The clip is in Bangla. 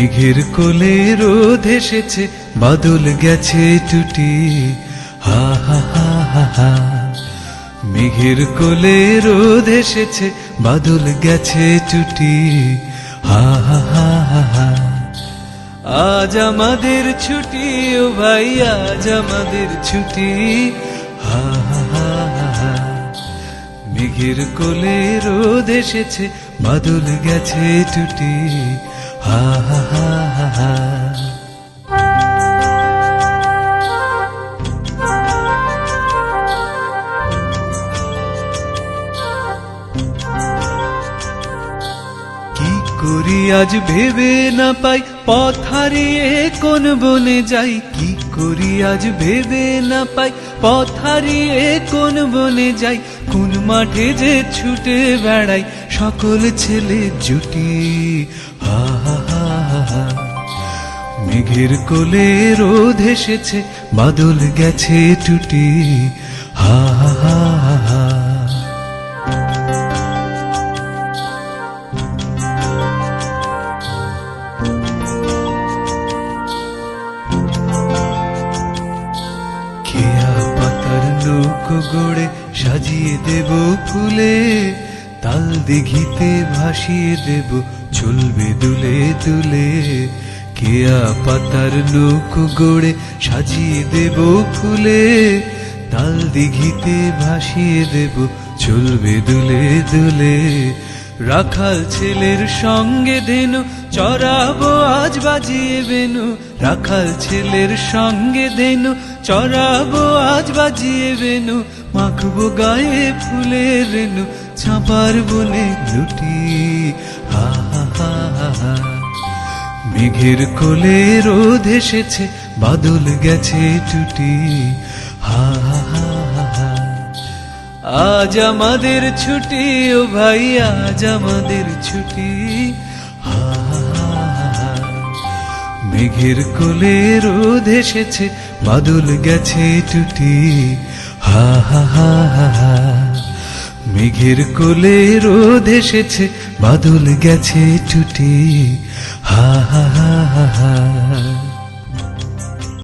মেঘের কোলে রোদ এসেছে, বাদল গেছে টুটি, হা হা হা হা হা। মেঘের কোলে রোদ এসেছে, বাদল গেছে টুটি, হা হা হা হা হা। আজ আমাদের ছুটি ও ভাই, আজ আমাদের ছুটি, হা হা হা হা হা। মেঘের কোলে রোদ এসেছে, বাদল গেছে টুটি, হা হা হা হা হা। কি করি আজ ভেবে না পাই, পথ হারিয়ে কোন বনে যাই। কি করি আজ ভেবে না পাই, পথ হারিয়ে কোন বনে যাই। কোন মাঠে যে ছুটে বেড়াই সকল ছেলে জুটি, হা হা হা হা। মেঘের কোলে রোদ এসেছে, বাদল গেছে টুটি, হা হা হা হা। খেয়া পাতার নৌকো গড়ে সাজিয়ে দেব ফুলে, তাল দিঘিতে ভাসিয়ে দেব চলবে দুলে দুলে। কেয়া পাতার নৌকো গড়ে সাজিয়ে দেব ফুলে, তাল দিঘিতে ভাসিয়ে দেব চলবে দুলে দুলে। রাখাল ছেলের সঙ্গে ধেনু চড়াবো আজ বাজিয়ে বেনু, রাখাল ছেলের সঙ্গে ধেনু চড়াবো আজ বাজিয়ে বেনু। মাখবো গায়ে ফুলের রেনু, চাঁপার বনে লুটি, হা হা হা হা। মেঘের কোলে রোদ এসেছে, বাদল গেছে টুটি, হা হা হা হা। আজ আমাদের ছুটি ও ভাই, আজ আমাদের ছুটি, হা হা হা। মেঘের কোলে রোদ এসেছে, বাদল গেছে টুটি, হা হা হা হা। মেঘের কোলে রোদ এসেছে, বাদল গেছে টুটি, হা হা হা হা।